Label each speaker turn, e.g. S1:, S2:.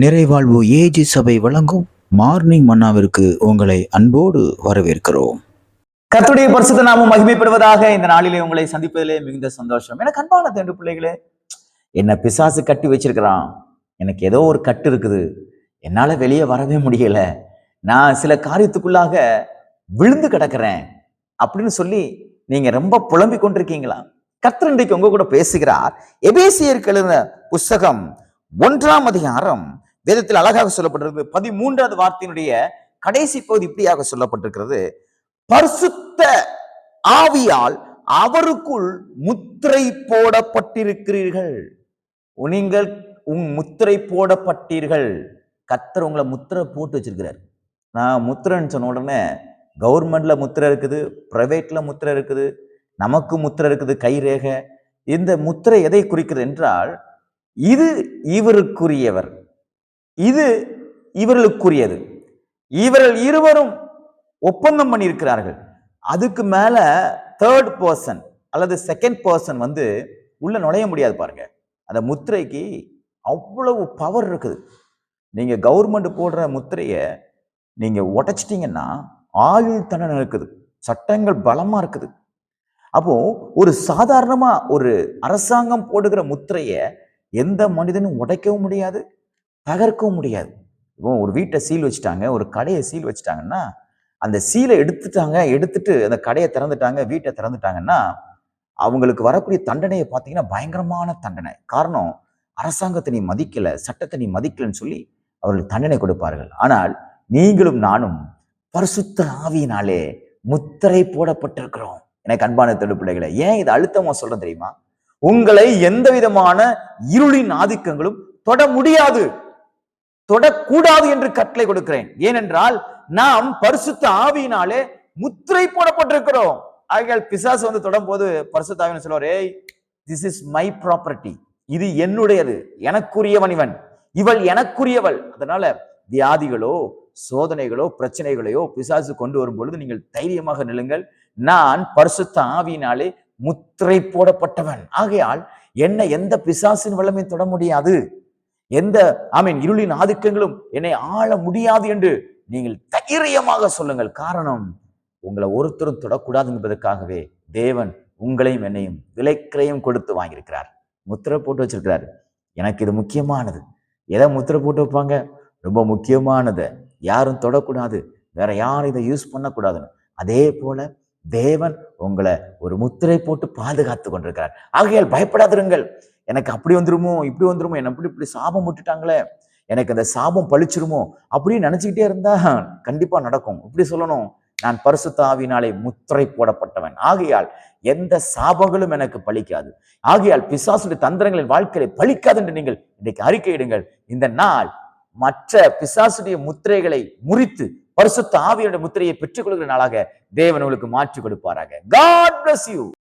S1: நிறைவாழ்வு AG சபை வழங்கும் morning மன்னாவிற்கு உங்களை அன்போடு வரவேற்கிறோம்.
S2: கர்த்தருடைய பரிசுத்த நாமம் மகிமைப்படுவதாக. இந்த நாளிலே உங்களை சந்திப்பதிலே மிகுந்த சந்தோஷம். எனக்கு அன்பான தேவ பிள்ளைகளே, என்ன பிசாசு கட்டி வச்சிருக்கிறான். எனக்கு ஏதோ ஒரு கட்டு இருக்குது, என்னால வெளியே வரவே முடியல, நான் சில காரியத்துக்குள்ளாக விழுந்து கிடக்கிறேன் அப்படின்னு சொல்லி நீங்க ரொம்ப புலம்பிக் கொண்டிருக்கீங்களா? கர்த்தர் இன்றைக்கு உங்க கூட பேசுகிறார். எபேசியருக்கு எழுதின புஸ்தகம் 1ஆம் அதிகாரம் வேதத்தில் அழகாக சொல்லப்பட்டிருக்கு. 13வது வார்த்தையினுடைய கடைசி பகுதி இப்படியாக சொல்லப்பட்டிருக்கிறது. பரிசுத்த ஆவியால் அவருக்குள் முத்திரை போடப்பட்டிருக்கிறீர்கள். நீங்கள் முத்திரை போடப்பட்டீர்கள். கர்த்தர் உங்களை முத்திரை போட்டு வச்சிருக்கிறார். நான் முத்திரைன்னு சொன்ன உடனே கவர்மெண்ட்ல முத்திரை இருக்குது, பிரைவேட்ல முத்திரை இருக்குது, நமக்கு முத்திரை இருக்குது, கைரேகை. இந்த முத்திரை எதை குறிக்கிறது என்றால், இது இவருக்குரியவர், இது இவர்களுக்குரியது. இவர்கள் இருவரும் ஒப்பந்தம் பண்ணி இருக்கிறார்கள். அதுக்கு மேல தேர்ட் பர்சன் அல்லது செகண்ட் பர்சன் உள்ள நுழைய முடியாது. பாருங்க, அந்த முத்திரைக்கு அவ்வளவு பவர் இருக்குது. நீங்க கவர்மெண்ட் போடுற முத்திரைய நீங்க உடைச்சிட்டீங்கன்னா ஆயுள் தண்டனை இருக்குது, சட்டங்கள் பலமா இருக்குது. அப்போ ஒரு சாதாரணமா ஒரு அரசாங்கம் போடுகிற முத்திரைய எந்த மனிதனும் உடைக்கவும் முடியாது, தகர்க்கவும் முடியாது. இப்போ ஒரு வீட்டை சீல் வச்சுட்டாங்க, ஒரு கடையை சீல் வச்சுட்டாங்கன்னா, அந்த சீலை எடுத்துட்டு அந்த கடையை திறந்துட்டாங்க, வீட்டை திறந்துட்டாங்கன்னா, அவங்களுக்கு வரக்கூடிய தண்டனையை பார்த்தீங்கன்னா பயங்கரமான தண்டனை. காரணம், அரசாங்கத்தை நீ மதிக்கல, சட்டத்தை நீ மதிக்கலன்னு சொல்லி அவர்கள் தண்டனை கொடுப்பார்கள். ஆனால் நீங்களும் நானும் பரிசுத்த ஆவியினாலே முத்திரை போடப்பட்டிருக்கிறோம். எனக்கு அன்பான தேவ பிள்ளைகளை, ஏன் இதை அழுத்தமா சொல்றேன் தெரியுமா? உங்களை எந்த விதமான இருளின் ஆதிக்கங்களும் தொட முடியாது, தொடக்கூடாது என்று கட்டளை கொடுக்கிறேன். ஏனென்றால் நாம் பரிசுத்த ஆவியினாலே முத்திரை போடப்பட்டிருக்கிறோம். ஆகையால் பிசாசு தொடும் போது பரிசுத்த ஆவியினர் சொல்லுவார், ஏய், திஸ் இஸ் மை ப்ராப்பர்ட்டி, இது என்னுடையது, எனக்குரியவன் இவன், இவள் எனக்குரியவள். அதனால வியாதிகளோ சோதனைகளோ பிரச்சனைகளையோ பிசாசு கொண்டு வரும் பொழுது நீங்கள் தைரியமாக நில்லுங்கள். நான் பரிசுத்த ஆவியினாலே முத்திரை போடப்பட்டவன். ஆகையால் என்னை எந்த பிசாசின் வல்லமை தொட முடியாது, எந்த இருளின் ஆதிக்கங்களும் என்னை ஆள முடியாது என்று நீங்கள் தைரியமாக சொல்லுங்கள். காரணம், உங்களை ஒருத்தரும் தொடக்கூடாது என்பதற்காகவே தேவன் உங்களையும் என்னையும் விலைக்கிரயம் கொடுத்து வாங்கியிருக்கிறார், முத்திரை போட்டு வச்சிருக்கிறார். எனக்கு இது முக்கியமானது. எதை முத்திரை போட்டு வைப்பாங்க? ரொம்ப முக்கியமானது, யாரும் தொடக்கூடாது, வேற யாரும் இதை யூஸ் பண்ணக்கூடாதுன்னு. அதே போல தேவன் உங்களை ஒரு முத்திரை போட்டு பாதுகாத்து கொண்டிருக்கிறார். ஆகையால் பயப்படாதிருங்கள். எனக்கு அப்படி வந்துருமோ, இப்படி வந்துருமோ, என்ன இப்படி சாபம் விட்டுட்டாங்களே, எனக்கு அந்த சாபம் பழிச்சிருமோ அப்படின்னு நினைச்சுக்கிட்டே இருந்தா கண்டிப்பா நடக்கும். இப்படி சொல்லணும், நான் பரிசுத்த ஆவியினாலே முத்திரை போடப்பட்டவன். ஆகையால் எந்த சாபங்களும் எனக்கு பழிக்காது. ஆகையால் பிசாசுடைய தந்திரங்களின் வாழ்க்கையை பழிக்காது என்று நீங்கள் இன்றைக்கு அறிக்கையிடுங்கள். இந்த நாள் மற்ற பிசாசுடைய முத்திரைகளை முறித்து பரிசுத்த ஆவியோட முத்திரையை பெற்றுக் கொள்கிற நாளாக தேவன் உங்களுக்கு மாற்றி கொடுப்பாராக. God bless you.